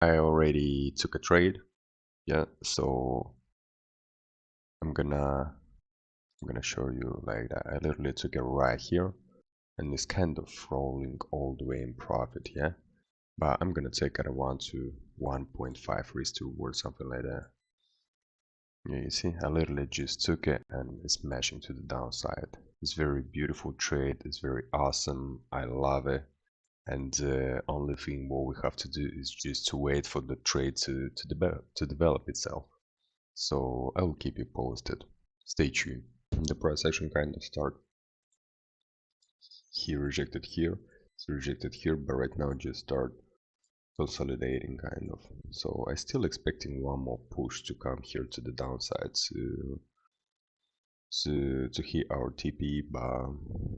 I already took a trade, yeah, so I'm gonna show you like that. I literally took it right here, and it's kind of rolling all the way in profit, yeah. But I'm gonna take it around to 1.5 risk to reward, something like that. Yeah, you see, I literally just took it and it's smashing to the downside. It's very beautiful trade. It's very awesome. I love it. And the only thing what we have to do is just to wait for the trade to develop itself. So I will keep you posted. Stay tuned. The price action kind of start here, rejected here, it's rejected here, but right now just start consolidating kind of. So I still expecting one more push to come here to the downside to hit our TP, but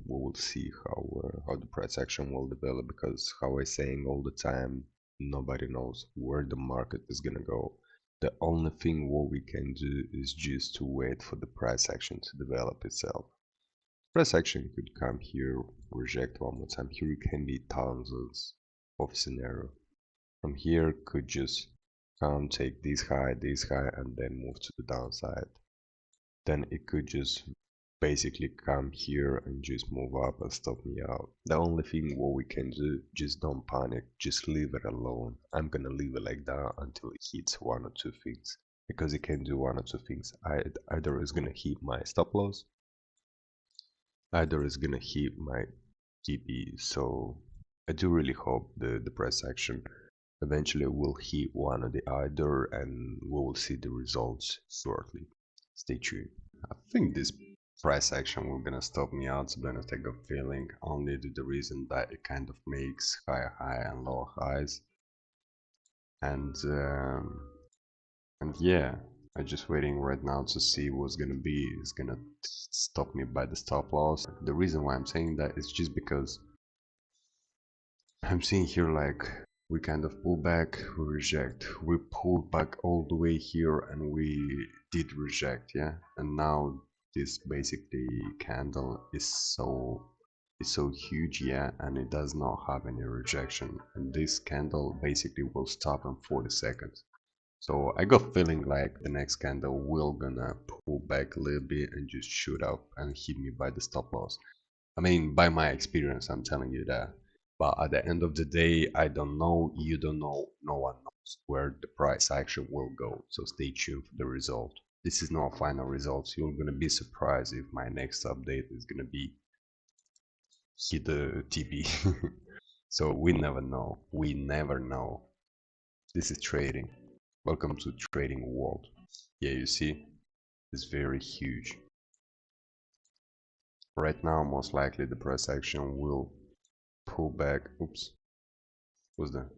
we will see how the price action will develop, because how I saying all the time, nobody knows where the market is gonna go. The only thing what we can do is just to wait for the price action to develop itself. Price action could come here, reject one more time. Here it can be thousands of scenario. From here could just come, take this high, and then move to the downside. Then it could just basically come here and just move up and stop me out. The only thing what we can do, just don't panic, just leave it alone. I'm gonna leave it like that until it hits one or two things, because it can do one or two things. Either it's gonna hit my stop loss, either it's gonna hit my TP. So I do really hope the price action eventually will hit one or the other, and we will see the results shortly. Stay tuned. I think this price action will gonna stop me out, to be honest. I got feeling, only due to the reason that it kind of makes higher high and lower highs, and yeah, I'm just waiting right now to see what's gonna be. It's gonna stop me by the stop loss. The reason why I'm saying that is just because I'm seeing here like we kind of pull back, we reject, we pulled back all the way here and we did reject, yeah. And now this basically candle is so huge, yeah, and it does not have any rejection. And this candle basically will stop in 40 seconds. So I got feeling like the next candle will gonna pull back a little bit and just shoot up and hit me by the stop loss. I mean, by my experience, I'm telling you that. But at the end of the day, I don't know, you don't know, no one knows where the price action will go. So stay tuned for the result. This is not final results. You're gonna be surprised if my next update is gonna be hit the TP. So we never know. We never know. This is trading. Welcome to trading world. Yeah, you see, it's very huge. Right now, most likely the price action will pull back. Oops, what's that?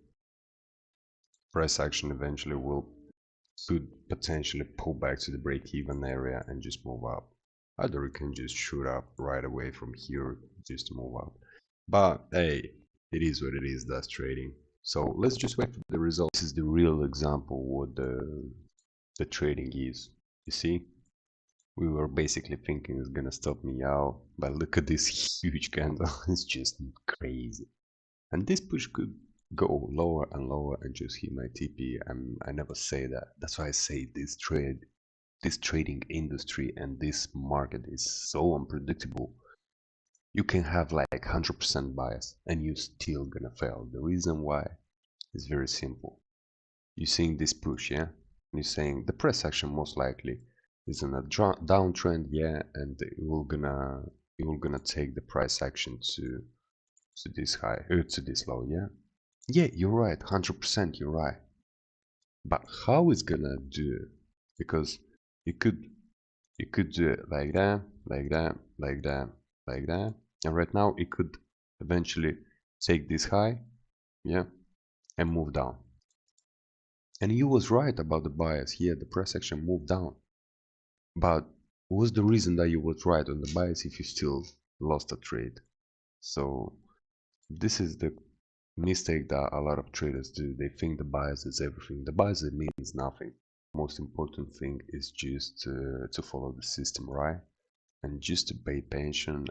Price action eventually will could potentially pull back to the break-even area and just move up. Either it can just shoot up right away from here just to move up. But hey, it is what it is. That's trading. So let's just wait for the result. This is the real example what the trading is. You see, we were basically thinking it's gonna stop me out, but look at this huge candle. It's just crazy. And this push could go lower and lower and just hit my TP. I never say that. That's why I say this trading industry and this market is so unpredictable. You can have like 100% bias and you still gonna fail. The reason why is very simple. You're seeing this push, yeah? And you're saying the price action most likely is in a downtrend, yeah, and it will gonna take the price action to this high, to this low, yeah. Yeah, you're right, 100% you're right. But how it's gonna do it? Because you could do it like that, like that, like that, like that, and right now it could eventually take this high, yeah, and move down. And you was right about the bias here. The price action moved down. But what's the reason that you was right on the bias if you still lost a trade? So this is the mistake that a lot of traders do. They think the bias is everything. The bias means nothing. Most important thing is just to follow the system, right? And just to pay attention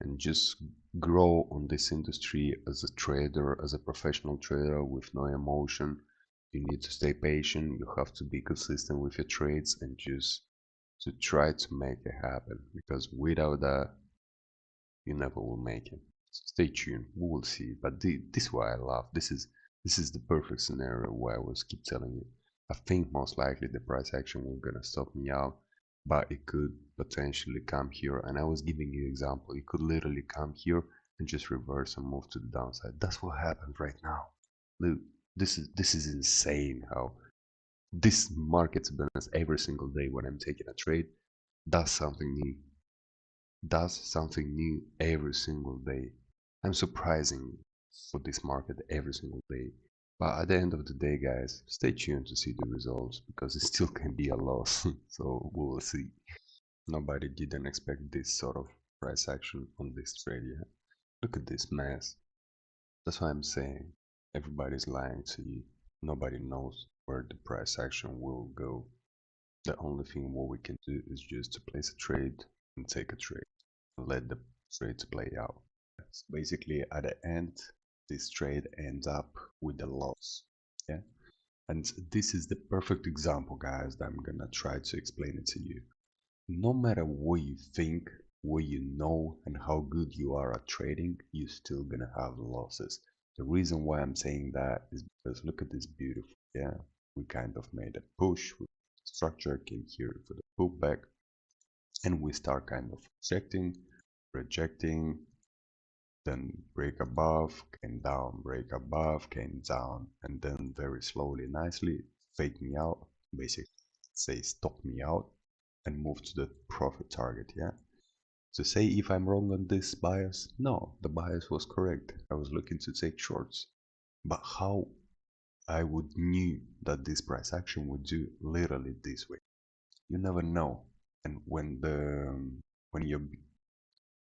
and just grow on this industry as a trader, as a professional trader with no emotion. You need to stay patient, you have to be consistent with your trades and just to try to make it happen, because without that you never will make it. So stay tuned, we will see. But this is why I love. This is the perfect scenario where I was keep telling you. I think most likely the price action will gonna stop me out, but it could potentially come here. And I was giving you example. It could literally come here and just reverse and move to the downside. That's what happened right now. Look, this is insane how this market's business every single day when I'm taking a trade does something new, every single day. I'm surprising for this market every single day. But at the end of the day, guys, stay tuned to see the results because it still can be a loss. So we will see. Nobody didn't expect this sort of price action on this trade yet. Look at this mess. That's why I'm saying everybody's lying to you. Nobody knows where the price action will go. The only thing what we can do is just to place a trade and take a trade and let the trades play out. So basically at the end, this trade ends up with a loss. Yeah. And this is the perfect example, guys, that I'm gonna try to explain it to you. No matter what you think, what you know, and how good you are at trading, you're still gonna have losses. The reason why I'm saying that is because look at this beautiful, yeah, we kind of made a push with structure, came here for the pullback, and we start kind of rejecting, then break above, came down, break above, came down, and then very slowly, nicely, fake me out, basically say stop me out, and move to the profit target, yeah? To say if I'm wrong on this bias, no, the bias was correct. I was looking to take shorts. But how I would knew that this price action would do literally this way? You never know. And when you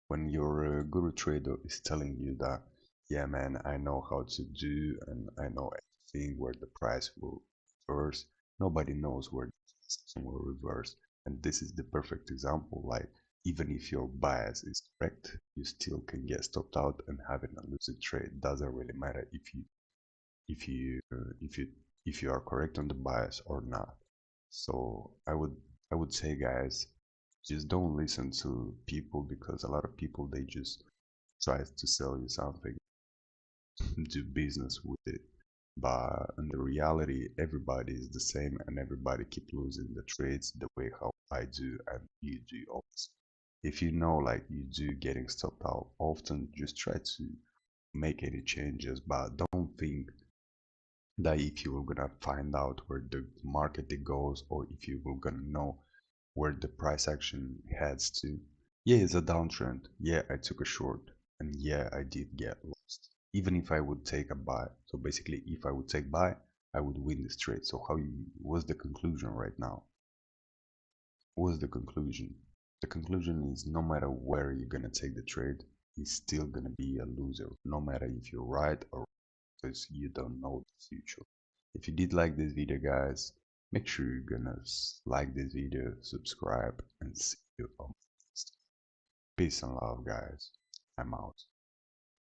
when your guru trader is telling you that, yeah, man, I know how to do and I know everything where the price will reverse, nobody knows where the price will reverse. And this is the perfect example. Like, even if your bias is correct, you still can get stopped out and having a lucid trade. Doesn't really matter if you if you if you are correct on the bias or not. So I would say, guys, just don't listen to people, because a lot of people, they just try to sell you something, do business with it, but in the reality everybody is the same and everybody keep losing the trades the way how I do and you do also. If you know, like, you do getting stopped out often, just try to make any changes, but don't think that if you were gonna find out where the market it goes, or if you were gonna know where the price action heads to. Yeah, it's a downtrend. Yeah, I took a short, and yeah, I did get lost. Even if I would take a buy, so basically, if I would take buy, I would win this trade. So what's the conclusion right now? What's the conclusion? The conclusion is no matter where you're gonna take the trade, it's still gonna be a loser. No matter if you're right or wrong, because you don't know the future. If you did like this video, guys, make sure you're gonna like this video, subscribe, and see you on next. Peace and love, guys. I'm out.